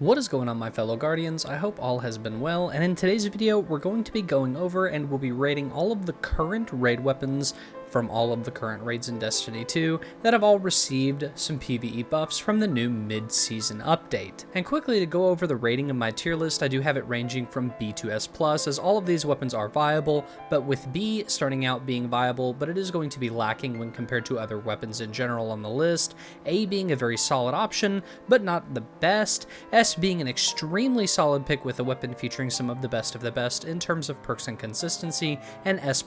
What is going on, my fellow Guardians? I hope all has been well, and in today's video we're going to be going over and we'll be rating all of the current raid weapons from all of the current raids in Destiny 2 that have all received some PvE buffs from the new mid-season update. And quickly to go over the rating of my tier list, I do have it ranging from B to S+, as all of these weapons are viable, but with B starting out being viable, but it is going to be lacking when compared to other weapons in general on the list, A being a very solid option, but not the best, S being an extremely solid pick with a weapon featuring some of the best in terms of perks and consistency, and S+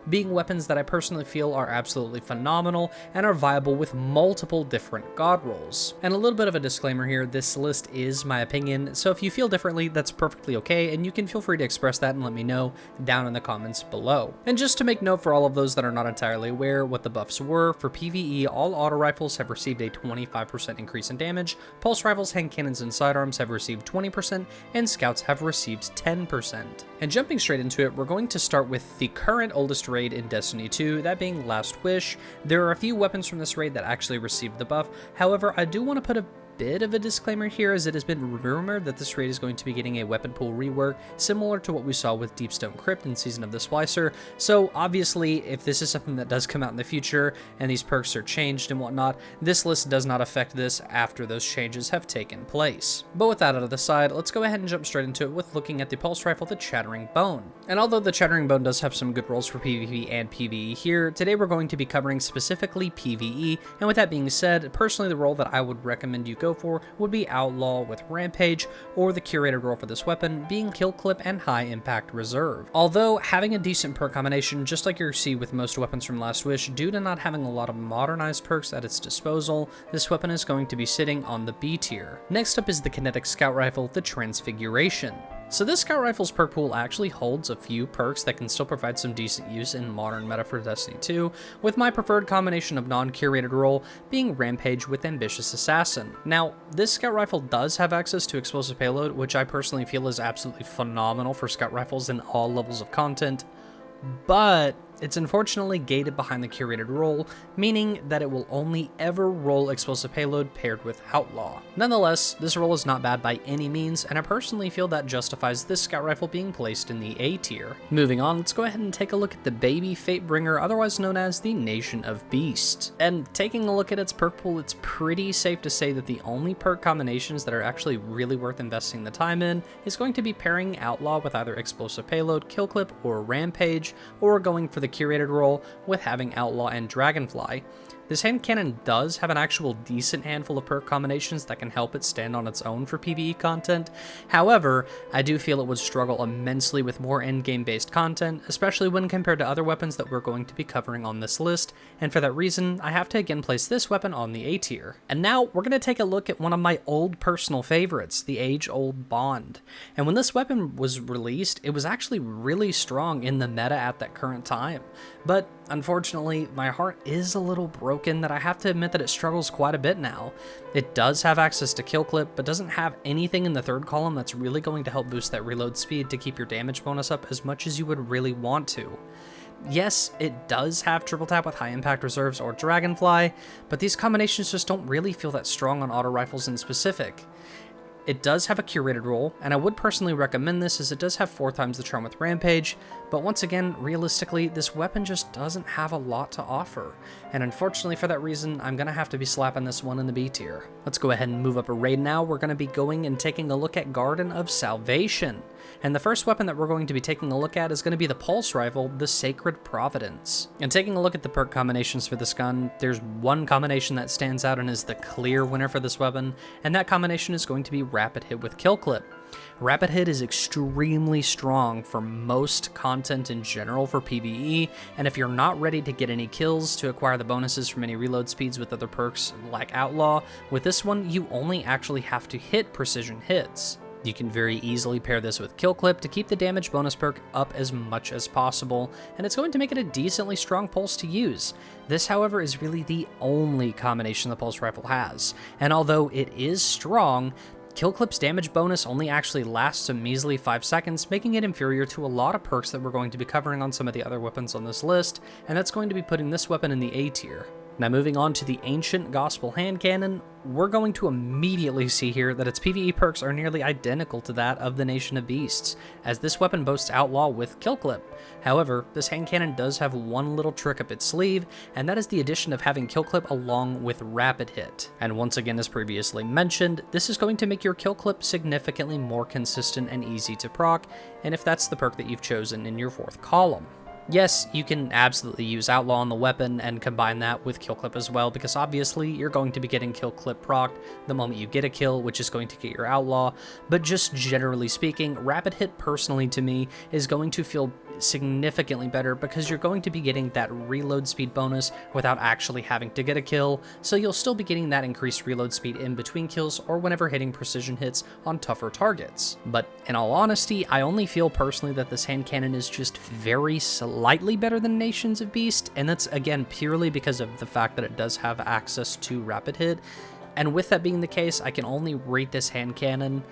being weapons that I personally feel are absolutely phenomenal and are viable with multiple different god rolls. And a little bit of a disclaimer here, this list is my opinion, so if you feel differently, that's perfectly okay, and you can feel free to express that and let me know down in the comments below. And just to make note for all of those that are not entirely aware what the buffs were, for PvE, all auto rifles have received a 25% increase in damage, pulse rifles, hand cannons, and sidearms have received 20%, and scouts have received 10%. And jumping straight into it, we're going to start with the current oldest raid in Destiny 2, that being Last Wish. There are a few weapons from this raid that actually received the buff, however, I do want to put a bit of a disclaimer here, as it has been rumored that this raid is going to be getting a weapon pool rework similar to what we saw with Deepstone Crypt in Season of the Splicer. So obviously, if this is something that does come out in the future and these perks are changed and whatnot, this list does not affect this after those changes have taken place. But with that out of the side, let's go ahead and jump straight into it with looking at the pulse rifle, the Chattering Bone. And although the Chattering Bone does have some good rolls for PvP and PvE here, today we're going to be covering specifically PvE, and with that being said, personally the role that I would recommend you go for would be Outlaw with Rampage, or the curated role for this weapon being Kill Clip and High Impact Reserve. Although having a decent perk combination, just like you see with most weapons from Last Wish, due to not having a lot of modernized perks at its disposal, this weapon is going to be sitting on the B tier. Next up is the Kinetic Scout Rifle, the Transfiguration. So this Scout Rifle's perk pool actually holds a few perks that can still provide some decent use in modern meta for Destiny 2, with my preferred combination of non-curated role being Rampage with Ambitious Assassin. Now, this Scout Rifle does have access to explosive payload, which I personally feel is absolutely phenomenal for Scout Rifles in all levels of content, but it's unfortunately gated behind the curated role, meaning that it will only ever roll explosive payload paired with Outlaw. Nonetheless, this role is not bad by any means, and I personally feel that justifies this scout rifle being placed in the A tier. Moving on, let's go ahead and take a look at the baby Fatebringer, otherwise known as the Nation of Beast. And taking a look at its perk pool, it's pretty safe to say that the only perk combinations that are actually really worth investing the time in is going to be pairing Outlaw with either explosive payload, Kill Clip, or Rampage, or going for the curated role with having Outlaw and Dragonfly. This hand cannon does have an actual decent handful of perk combinations that can help it stand on its own for PvE content. However, I do feel it would struggle immensely with more endgame based content, especially when compared to other weapons that we're going to be covering on this list, and for that reason, I have to again place this weapon on the A tier. And now we're going to take a look at one of my old personal favorites, the age-old Bond. And when this weapon was released, it was actually really strong in the meta at that current time. But unfortunately, my heart is a little broken that I have to admit that it struggles quite a bit now. It does have access to Kill Clip, but doesn't have anything in the third column that's really going to help boost that reload speed to keep your damage bonus up as much as you would really want to. Yes, it does have triple tap with High Impact Reserves or Dragonfly, but these combinations just don't really feel that strong on auto rifles in specific. It does have a curated role, and I would personally recommend this as it does have 4 times the charm with Rampage, but once again, realistically, this weapon just doesn't have a lot to offer, and unfortunately for that reason, I'm going to have to be slapping this one in the B tier. Let's go ahead and move up a raid now. We're going to be going and taking a look at Garden of Salvation, and the first weapon that we're going to be taking a look at is going to be the Pulse Rifle, the Sacred Providence. And taking a look at the perk combinations for this gun, there's one combination that stands out and is the clear winner for this weapon, and that combination is going to be Rapid Hit with Kill Clip. Rapid Hit is extremely strong for most content in general for PvE, and if you're not ready to get any kills to acquire the bonuses from any reload speeds with other perks like Outlaw, with this one you only actually have to hit precision hits. You can very easily pair this with Kill Clip to keep the damage bonus perk up as much as possible, and it's going to make it a decently strong pulse to use. This, however, is really the only combination the Pulse Rifle has, and although it is strong, Kill Clip's damage bonus only actually lasts a measly 5 seconds, making it inferior to a lot of perks that we're going to be covering on some of the other weapons on this list, and that's going to be putting this weapon in the A tier. Now moving on to the Ancient Gospel Hand Cannon, we're going to immediately see here that its PvE perks are nearly identical to that of the Nation of Beasts, as this weapon boasts Outlaw with Kill Clip. However, this hand cannon does have one little trick up its sleeve, and that is the addition of having Kill Clip along with Rapid Hit. And once again, as previously mentioned, this is going to make your Kill Clip significantly more consistent and easy to proc, and if that's the perk that you've chosen in your 4th column. Yes, you can absolutely use Outlaw on the weapon and combine that with Kill Clip as well, because obviously you're going to be getting Kill Clip procced the moment you get a kill, which is going to get your Outlaw, but just generally speaking, Rapid Hit personally to me is going to feel significantly better because you're going to be getting that reload speed bonus without actually having to get a kill, so you'll still be getting that increased reload speed in between kills or whenever hitting precision hits on tougher targets. But in all honesty, I only feel personally that this hand cannon is just very slightly better than Nations of Beast, and that's again purely because of the fact that it does have access to Rapid Hit, and with that being the case, I can only rate this hand cannon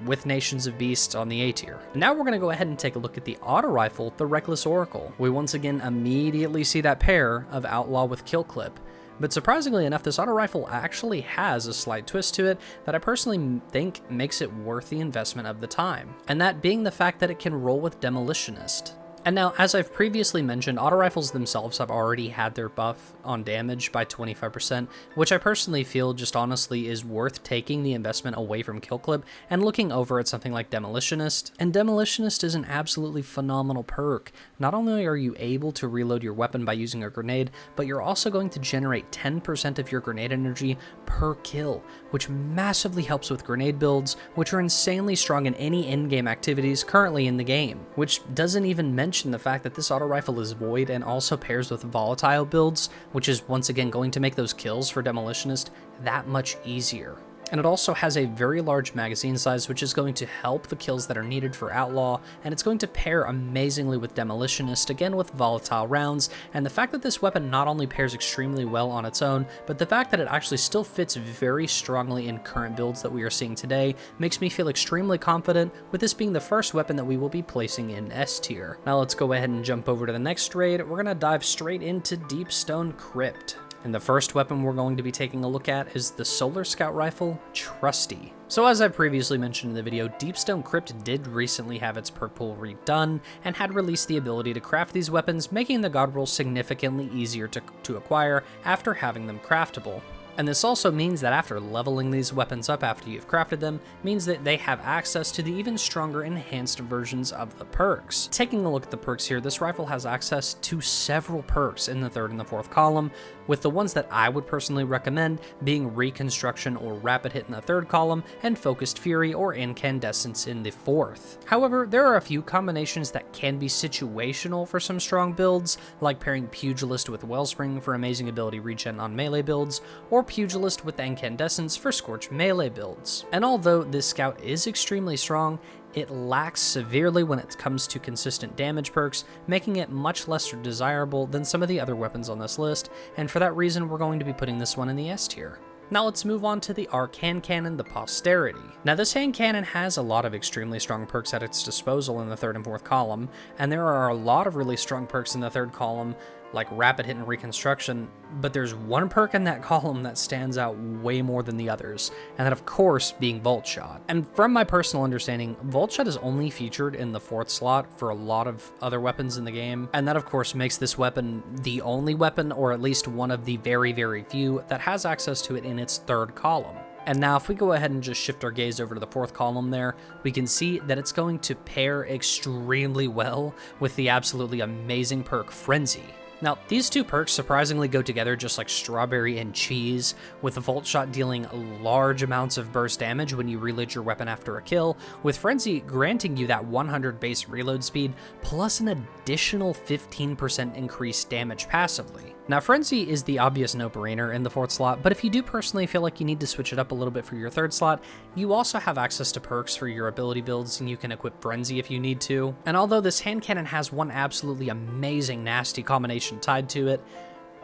with Nations of Beast on the A tier. Now we're going to go ahead and take a look at the auto rifle, the Reckless Oracle. We once again immediately see that pair of Outlaw with Kill Clip, but surprisingly enough, this auto rifle actually has a slight twist to it that I personally think makes it worth the investment of the time, and that being the fact that it can roll with Demolitionist. And now, as I've previously mentioned, auto rifles themselves have already had their buff on damage by 25%, which I personally feel just honestly is worth taking the investment away from Kill Clip and looking over at something like Demolitionist. And Demolitionist is an absolutely phenomenal perk. Not only are you able to reload your weapon by using a grenade, but you're also going to generate 10% of your grenade energy per kill, which massively helps with grenade builds, which are insanely strong in any in-game activities currently in the game, which doesn't even mention the fact that this auto rifle is void and also pairs with volatile builds, which is once again going to make those kills for Demolitionist that much easier. And it also has a very large magazine size, which is going to help the kills that are needed for Outlaw, and it's going to pair amazingly with Demolitionist, again with volatile rounds, and the fact that this weapon not only pairs extremely well on its own, but the fact that it actually still fits very strongly in current builds that we are seeing today makes me feel extremely confident with this being the first weapon that we will be placing in S tier. Now let's go ahead and jump over to the next raid. We're going to dive straight into Deepstone Crypt. And the first weapon we're going to be taking a look at is the Solar Scout Rifle, Trusty. So as I previously mentioned in the video, Deepstone Crypt did recently have its perk pool redone and had released the ability to craft these weapons, making the god rolls significantly easier to acquire after having them craftable. And this also means that after leveling these weapons up after you've crafted them, means that they have access to the even stronger enhanced versions of the perks. Taking a look at the perks here, this rifle has access to several perks in the 3rd and the 4th column, with the ones that I would personally recommend being Reconstruction or Rapid Hit in the 3rd column, and Focused Fury or Incandescence in the 4th. However, there are a few combinations that can be situational for some strong builds, like pairing Pugilist with Wellspring for amazing ability regen on melee builds, or Pugilist with Incandescence for Scorch melee builds. And although this scout is extremely strong, it lacks severely when it comes to consistent damage perks, making it much less desirable than some of the other weapons on this list, and for that reason we're going to be putting this one in the S tier. Now let's move on to the Arc Hand Cannon, the Posterity. Now this hand cannon has a lot of extremely strong perks at its disposal in the 3rd and 4th column, and there are a lot of really strong perks in the 3rd column, like Rapid Hit and Reconstruction, but there's one perk in that column that stands out way more than the others, and that of course being Volt Shot. And from my personal understanding, Volt Shot is only featured in the 4th slot for a lot of other weapons in the game, and that of course makes this weapon the only weapon, or at least one of the very, very few, that has access to it in its 3rd column. And now if we go ahead and just shift our gaze over to the 4th column there, we can see that it's going to pair extremely well with the absolutely amazing perk Frenzy. Now, these two perks surprisingly go together just like strawberry and cheese, with the Volt Shot dealing large amounts of burst damage when you reload your weapon after a kill, with Frenzy granting you that 100 base reload speed, plus an additional 15% increased damage passively. Now, Frenzy is the obvious no-brainer in the 4th slot, but if you do personally feel like you need to switch it up a little bit for your 3rd slot, you also have access to perks for your ability builds, and you can equip Frenzy if you need to. And although this hand cannon has one absolutely amazing nasty combination tied to it,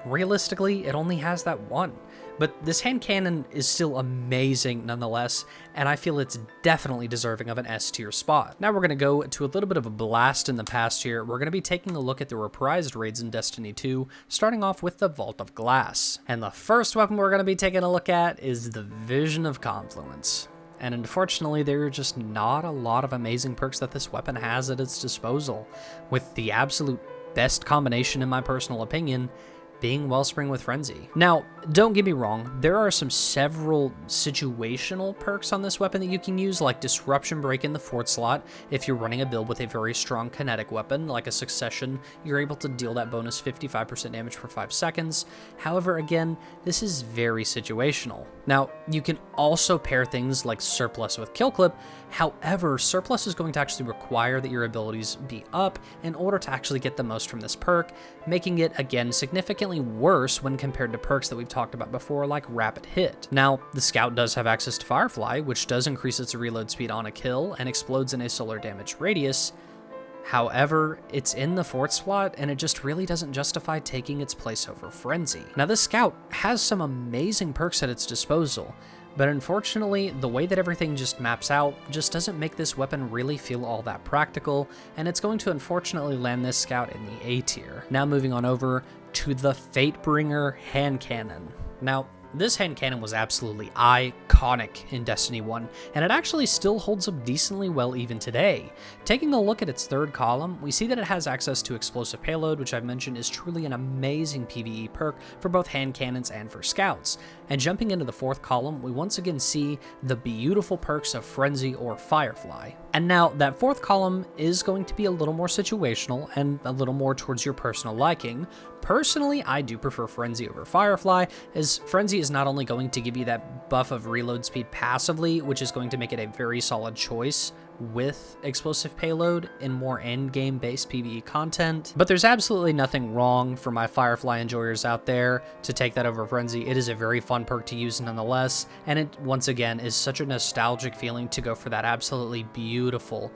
realistically, it only has that one. But this hand cannon is still amazing nonetheless, and I feel it's definitely deserving of an S tier spot. Now we're going to go to a little bit of a blast in the past here. We're going to be taking a look at the reprised raids in Destiny 2, starting off with the Vault of Glass. And the first weapon we're going to be taking a look at is the Vision of Confluence. And unfortunately, there are just not a lot of amazing perks that this weapon has at its disposal, with the absolute best combination, in my personal opinion, being Wellspring with Frenzy. Now, don't get me wrong, there are several situational perks on this weapon that you can use, like Disruption Break in the 4th slot. If you're running a build with a very strong kinetic weapon, like a Succession, you're able to deal that bonus 55% damage for 5 seconds. However, again, this is very situational. Now, you can also pair things like Surplus with Kill Clip. However, Surplus is going to actually require that your abilities be up in order to actually get the most from this perk, making it, again, significantly worse when compared to perks that we've talked about before, like Rapid Hit. Now, the Scout does have access to Firefly, which does increase its reload speed on a kill and explodes in a solar damage radius. However, it's in the 4th slot, and it just really doesn't justify taking its place over Frenzy. Now, the Scout has some amazing perks at its disposal, but unfortunately, the way that everything just maps out just doesn't make this weapon really feel all that practical, and it's going to unfortunately land this Scout in the A tier. Now moving on over to the Fatebringer hand cannon. Now, this hand cannon was absolutely iconic in Destiny 1, and it actually still holds up decently well even today. Taking a look at its 3rd column, we see that it has access to Explosive Payload, which I've mentioned is truly an amazing PvE perk for both hand cannons and for scouts. And jumping into the 4th column, we once again see the beautiful perks of Frenzy or Firefly. And now, that 4th column is going to be a little more situational and a little more towards your personal liking. Personally, I do prefer Frenzy over Firefly, as Frenzy is not only going to give you that buff of reload speed passively, which is going to make it a very solid choice with Explosive Payload in more endgame based PvE content, but there's absolutely nothing wrong for my Firefly enjoyers out there to take that over Frenzy. It is a very fun perk to use nonetheless, and it once again is such a nostalgic feeling to go for that absolutely beautiful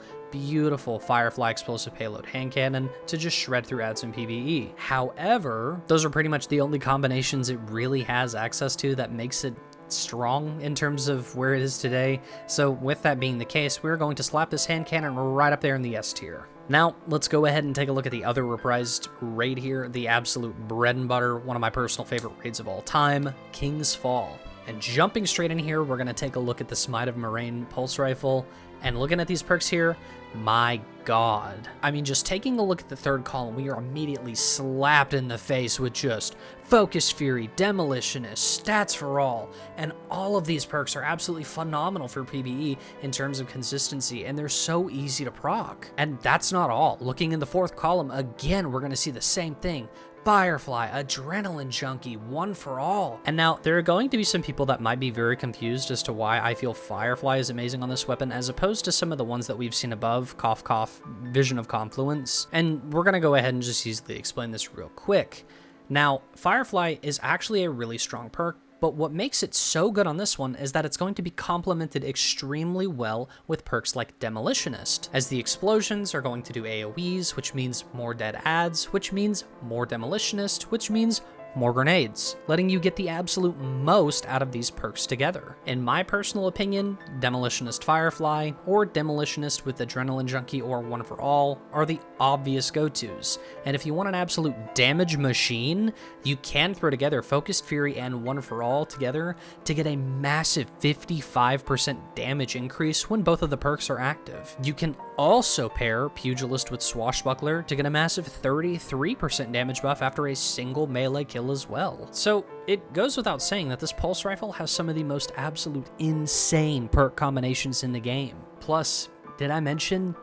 Firefly Explosive Payload hand cannon to just shred through ads in PvE. However, those are pretty much the only combinations it really has access to that makes it strong in terms of where it is today. So with that being the case, we're going to slap this hand cannon right up there in the S tier. Now, let's go ahead and take a look at the other reprised raid here, the absolute bread and butter, one of my personal favorite raids of all time, King's Fall. And jumping straight in here, we're going to take a look at the Smite of Moraine pulse rifle. And looking at these perks here, my god. I mean, just taking a look at the 3rd column, we are immediately slapped in the face with just Focus Fury, Demolitionist, Stats for All, and all of these perks are absolutely phenomenal for PvE in terms of consistency, and they're so easy to proc. And that's not all. Looking in the 4th column, again, we're going to see the same thing. Firefly, Adrenaline Junkie, One for All. And now, there are going to be some people that might be very confused as to why I feel Firefly is amazing on this weapon as opposed to some of the ones that we've seen above, cough cough, Vision of Confluence. And we're going to go ahead and just easily explain this real quick. Now, Firefly is actually a really strong perk, but what makes it so good on this one is that it's going to be complemented extremely well with perks like Demolitionist, as the explosions are going to do AoEs, which means more dead ads, which means more Demolitionist, which means more grenades, letting you get the absolute most out of these perks together. In my personal opinion, Demolitionist Firefly or Demolitionist with Adrenaline Junkie or One for All are the obvious go-tos. And if you want an absolute damage machine, you can throw together Focused Fury and One for All together to get a massive 55% damage increase when both of the perks are active. You can also pair Pugilist with Swashbuckler to get a massive 33% damage buff after a single melee kill as well. So it goes without saying that this pulse rifle has some of the most absolute insane perk combinations in the game. Plus, did I mention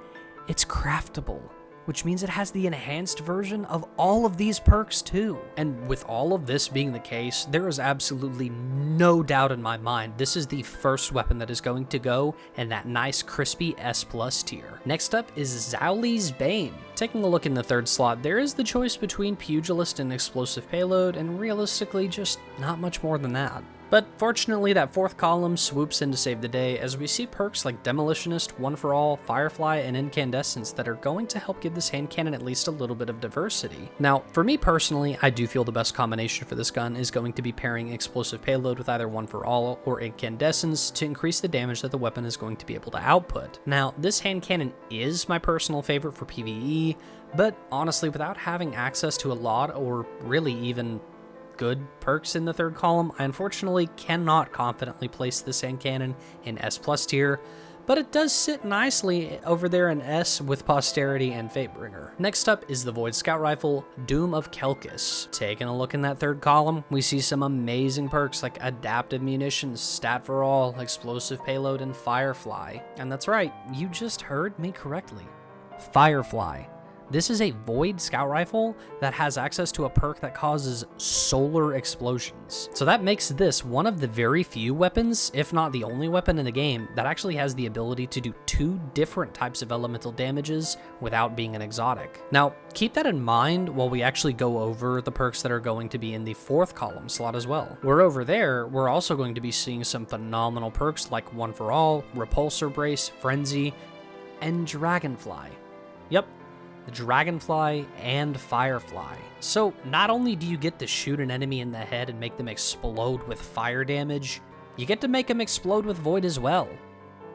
it's craftable, which means it has the enhanced version of all of these perks too. And with all of this being the case, there is absolutely no doubt in my mind this is the first weapon that is going to go in that nice crispy S+ tier. Next up is Wyllis Bane. Taking a look in the 3rd slot, there is the choice between Pugilist and Explosive Payload, and realistically just not much more than that. But fortunately, that fourth column swoops in to save the day as we see perks like Demolitionist, One for All, Firefly, and Incandescence that are going to help give this hand cannon at least a little bit of diversity. Now, for me personally, I do feel the best combination for this gun is going to be pairing Explosive Payload with either One for All or Incandescence to increase the damage that the weapon is going to be able to output. Now, this hand cannon is my personal favorite for PvE, but honestly, without having access to a lot or really even good perks in the third column, I unfortunately cannot confidently place this hand cannon in S+ tier, but it does sit nicely over there in S with Posterity and Fatebringer. Next up is the Void Scout Rifle, Doom of Kelkis. Taking a look in that third column, we see some amazing perks like Adaptive Munitions, Stat for All, Explosive Payload, and Firefly. And that's right, you just heard me correctly. Firefly. This is a Void Scout Rifle that has access to a perk that causes solar explosions. So that makes this one of the very few weapons, if not the only weapon in the game, that actually has the ability to do 2 different types of elemental damages without being an exotic. Now, keep that in mind while we actually go over the perks that are going to be in the fourth column slot as well. Where over there, we're also going to be seeing some phenomenal perks like One for All, Repulsor Brace, Frenzy, and Dragonfly. Yep. Dragonfly and Firefly. So not only do you get to shoot an enemy in the head and make them explode with fire damage, you get to make them explode with void as well.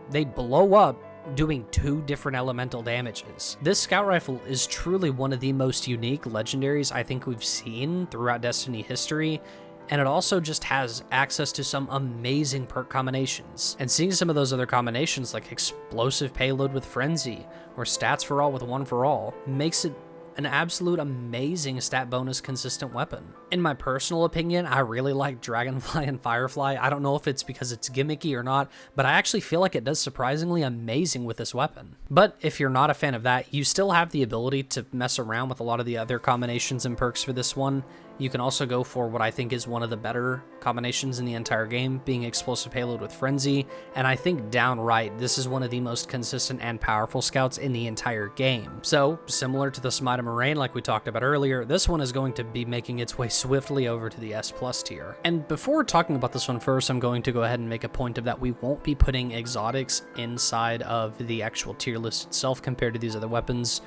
They blow up, doing 2 different elemental damages. This scout rifle is truly one of the most unique legendaries I think we've seen throughout Destiny history, and it also just has access to some amazing perk combinations. And seeing some of those other combinations like Explosive Payload with Frenzy, or Stats for All with One for All, makes it an absolute amazing stat bonus consistent weapon. In my personal opinion, I really like Dragonfly and Firefly. I don't know if it's because it's gimmicky or not, but I actually feel like it does surprisingly amazing with this weapon. But if you're not a fan of that, you still have the ability to mess around with a lot of the other combinations and perks for this one. You can also go for what I think is one of the better combinations in the entire game, being Explosive Payload with Frenzy, and I think downright this is one of the most consistent and powerful scouts in the entire game. So, similar to the Smite of Moraine like we talked about earlier, this one is going to be making its way swiftly over to the S+ tier. And before talking about this one first, I'm going to go ahead and make a point of that we won't be putting exotics inside of the actual tier list itself compared to these other weapons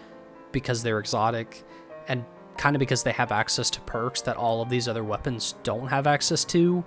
because they're exotic, and kind of because they have access to perks that all of these other weapons don't have access to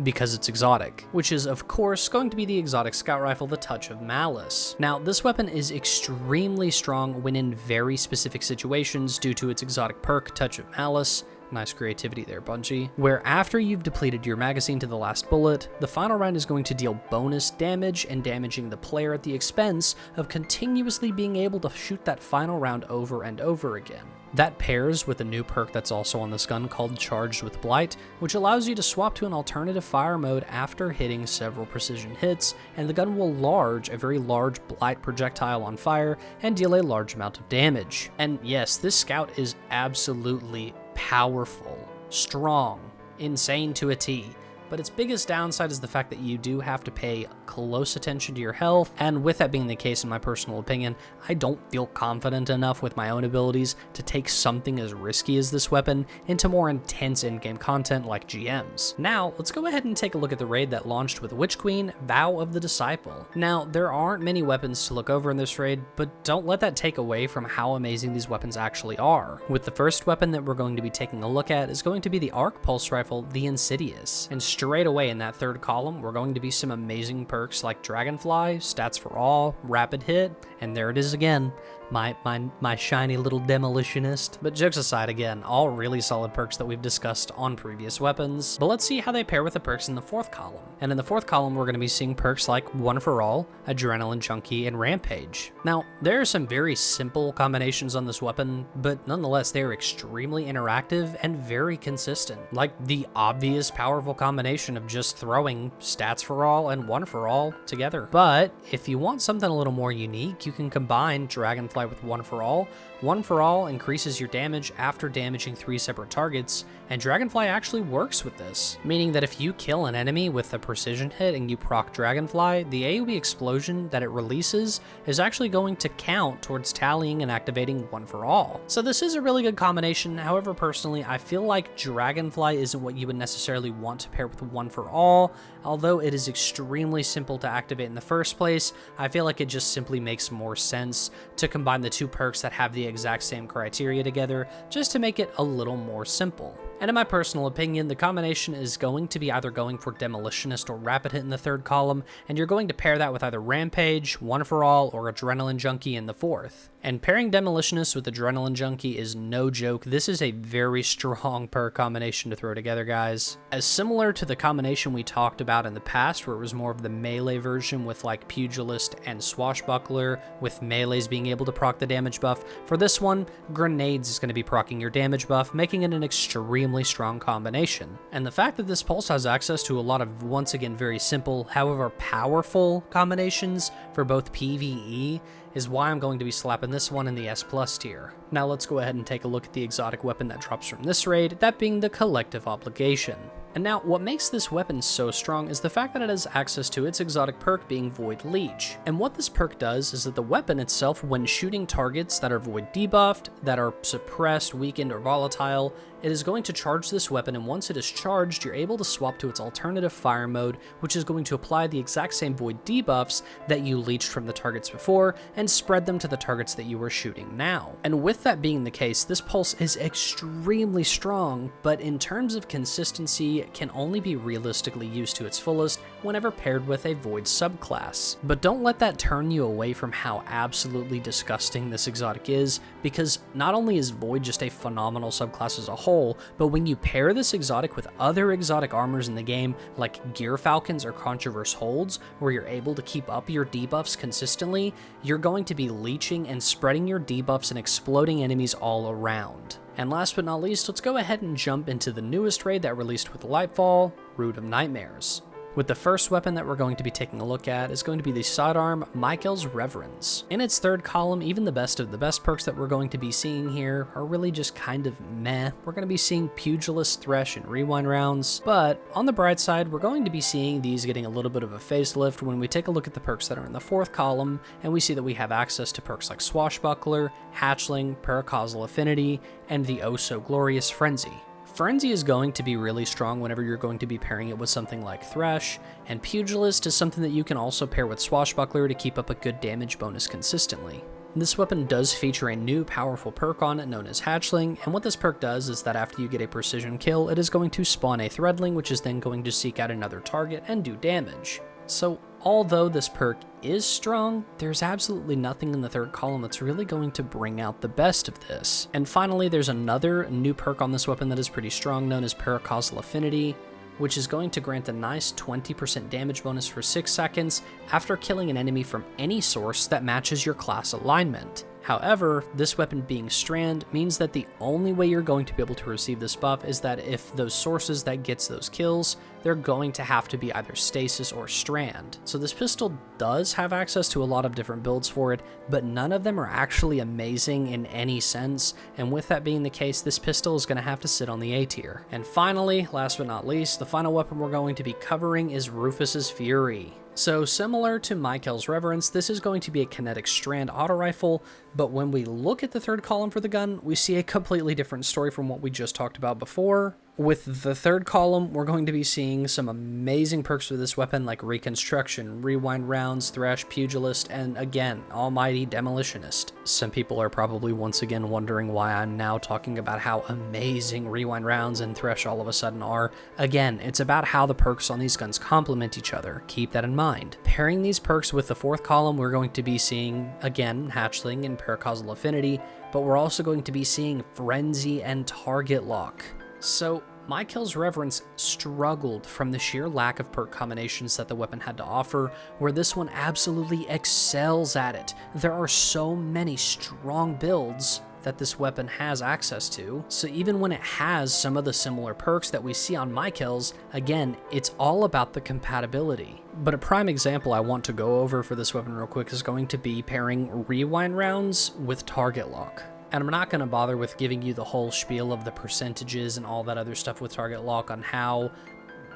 because it's exotic, which is of course going to be the exotic scout rifle, the Touch of Malice. Now, this weapon is extremely strong when in very specific situations due to its exotic perk, Touch of Malice. Nice creativity there, Bungie. Where after you've depleted your magazine to the last bullet, the final round is going to deal bonus damage and damaging the player at the expense of continuously being able to shoot that final round over and over again. That pairs with a new perk that's also on this gun called Charged with Blight, which allows you to swap to an alternative fire mode after hitting several precision hits, and the gun will large a very large Blight projectile on fire and deal a large amount of damage. And yes, this scout is absolutely powerful, strong, insane to a T, but its biggest downside is the fact that you do have to pay close attention to your health, and with that being the case, in my personal opinion, I don't feel confident enough with my own abilities to take something as risky as this weapon into more intense in-game content like GMs. Now, let's go ahead and take a look at the raid that launched with Witch Queen, Vow of the Disciple. Now, there aren't many weapons to look over in this raid, but don't let that take away from how amazing these weapons actually are. With the first weapon that we're going to be taking a look at is going to be the Arc Pulse Rifle, the Insidious, and straight away in that third column, we're going to be some amazing perks like Dragonfly, Stats for All, Rapid Hit, and there it is again, my shiny little Demolitionist. But jokes aside, again, all really solid perks that we've discussed on previous weapons. But let's see how they pair with the perks in the fourth column. And in the fourth column, we're going to be seeing perks like One for All, Adrenaline Junkie, and Rampage. Now, there are some very simple combinations on this weapon, but nonetheless, they are extremely interactive and very consistent. Like the obvious powerful combination of just throwing Stats for All and One for All together. But if you want something a little more unique, you can combine Dragonfly Dragonfly with One for All. One for All increases your damage after damaging 3 separate targets, and Dragonfly actually works with this, meaning that if you kill an enemy with a precision hit and you proc Dragonfly, the AoE explosion that it releases is actually going to count towards tallying and activating One for All. So this is a really good combination. However, personally, I feel like Dragonfly isn't what you would necessarily want to pair with One for All. Although it is extremely simple to activate in the first place, I feel like it just simply makes more sense to combine the 2 perks that have the exact same criteria together, just to make it a little more simple. And in my personal opinion, the combination is going to be either going for Demolitionist or Rapid Hit in the 3rd column, and you're going to pair that with either Rampage, One for All, or Adrenaline Junkie in the 4th. And pairing Demolitionist with Adrenaline Junkie is no joke. This is a very strong perk combination to throw together, guys. As similar to the combination we talked about in the past, where it was more of the melee version with like Pugilist and Swashbuckler, with melees being able to proc the damage buff, for this one, Grenades is going to be proccing your damage buff, making it an extremely strong combination. And the fact that this pulse has access to a lot of, once again, very simple, however powerful combinations for both PvE is why I'm going to be slapping this one in the S+ tier. Now let's go ahead and take a look at the exotic weapon that drops from this raid, that being the Collective Obligation. And now, what makes this weapon so strong is the fact that it has access to its exotic perk being Void Leech. And what this perk does is that the weapon itself, when shooting targets that are Void debuffed, that are suppressed, weakened, or volatile, it is going to charge this weapon, and once it is charged, you're able to swap to its alternative fire mode, which is going to apply the exact same Void debuffs that you leeched from the targets before, and spread them to the targets that you are shooting now. And with that being the case, this pulse is extremely strong, but in terms of consistency, it can only be realistically used to its fullest whenever paired with a Void subclass. But don't let that turn you away from how absolutely disgusting this exotic is, because not only is Void just a phenomenal subclass as a whole, but when you pair this exotic with other exotic armors in the game, like Gear Falcons or Controverse Holds, where you're able to keep up your debuffs consistently, you're going to be leeching and spreading your debuffs and exploding enemies all around. And last but not least, let's go ahead and jump into the newest raid that released with Lightfall, Root of Nightmares. With the first weapon that we're going to be taking a look at is going to be the Sodam Michael's Reverence. In its 3rd column, even the best of the best perks that we're going to be seeing here are really just kind of meh. We're going to be seeing Pugilist, Thresh, and Rewind rounds, but on the bright side, we're going to be seeing these getting a little bit of a facelift when we take a look at the perks that are in the 4th column, and we see that we have access to perks like Swashbuckler, Hatchling, Paracausal Affinity, and the oh-so-glorious Frenzy. Frenzy is going to be really strong whenever you're going to be pairing it with something like Thresh, and Pugilist is something that you can also pair with Swashbuckler to keep up a good damage bonus consistently. This weapon does feature a new powerful perk on it known as Hatchling, and what this perk does is that after you get a precision kill, it is going to spawn a Threadling, which is then going to seek out another target and do damage. So although this perk is strong, there's absolutely nothing in the 3rd column that's really going to bring out the best of this. And finally, there's another new perk on this weapon that is pretty strong known as Paracausal Affinity, which is going to grant a nice 20% damage bonus for 6 seconds after killing an enemy from any source that matches your class alignment. However, this weapon being Strand means that the only way you're going to be able to receive this buff is that if those sources that gets those kills, they're going to have to be either Stasis or Strand. So this pistol does have access to a lot of different builds for it, but none of them are actually amazing in any sense, and with that being the case, this pistol is going to have to sit on the A tier. And finally, last but not least, the final weapon we're going to be covering is Rufus's Fury. So similar to Michael's Reverence, this is going to be a kinetic strand auto rifle, but when we look at the 3rd column for the gun, we see a completely different story from what we just talked about before. With the 3rd column, we're going to be seeing some amazing perks for this weapon like Reconstruction, Rewind rounds, Thresh, Pugilist, and again, Almighty Demolitionist. Some people are probably once again wondering why I'm now talking about how amazing Rewind rounds and Thresh all of a sudden are. Again, it's about how the perks on these guns complement each other. Keep that in mind. Pairing these perks with the 4th column, we're going to be seeing, again, Hatchling and Paracausal Affinity, but we're also going to be seeing Frenzy and Target Lock. So, Michael's Reverence struggled from the sheer lack of perk combinations that the weapon had to offer, where this one absolutely excels at it. There are so many strong builds that this weapon has access to. So even when it has some of the similar perks that we see on Michael's, again, it's all about the compatibility. But a prime example I want to go over for this weapon real quick is going to be pairing rewind rounds with target lock. And I'm not going to bother with giving you the whole spiel of the percentages and all that other stuff with target lock on how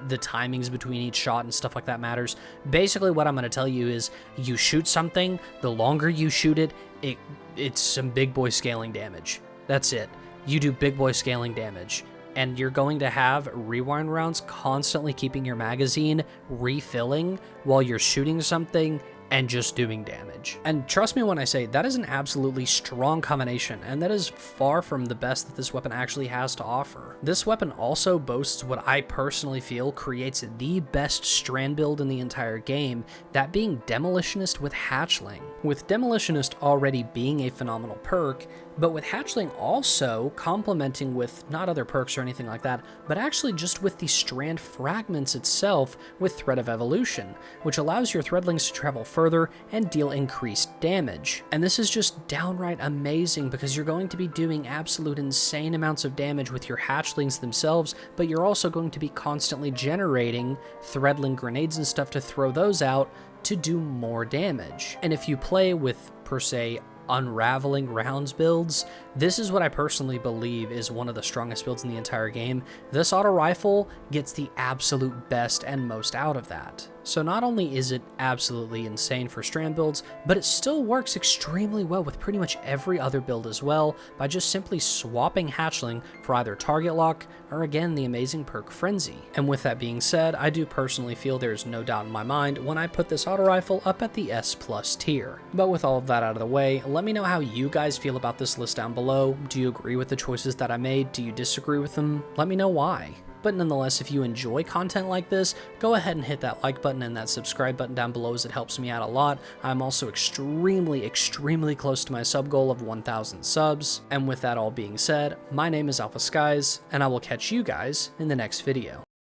the timings between each shot and stuff like that matters. Basically, what I'm going to tell you is you shoot something, the longer you shoot it, it's some big boy scaling damage. That's it. You do big boy scaling damage. And you're going to have rewind rounds constantly keeping your magazine refilling while you're shooting something and just doing damage. And trust me when I say that is an absolutely strong combination, and that is far from the best that this weapon actually has to offer. This weapon also boasts what I personally feel creates the best strand build in the entire game, that being Demolitionist with Hatchling. With Demolitionist already being a phenomenal perk, but with Hatchling also complementing with not other perks or anything like that, but actually just with the strand fragments itself with Thread of Evolution, which allows your threadlings to travel further and deal increased damage. And this is just downright amazing because you're going to be doing absolute insane amounts of damage with your hatchlings themselves, but you're also going to be constantly generating threadling grenades and stuff to throw those out to do more damage. And if you play with, per se, unraveling rounds builds, this is what I personally believe is one of the strongest builds in the entire game. This auto rifle gets the absolute best and most out of that. So not only is it absolutely insane for strand builds, but it still works extremely well with pretty much every other build as well by just simply swapping Hatchling for either target lock or again the amazing perk Frenzy. And with that being said, I do personally feel there's no doubt in my mind when I put this auto rifle up at the S+ tier. But with all of that out of the way, let me know how you guys feel about this list down below. Do you agree with the choices that I made? Do you disagree with them? Let me know why. But nonetheless, if you enjoy content like this, go ahead and hit that like button and that subscribe button down below as it helps me out a lot. I'm also extremely close to my sub goal of 1,000 subs. And with that all being said, my name is Alpha Skies, and I will catch you guys in the next video.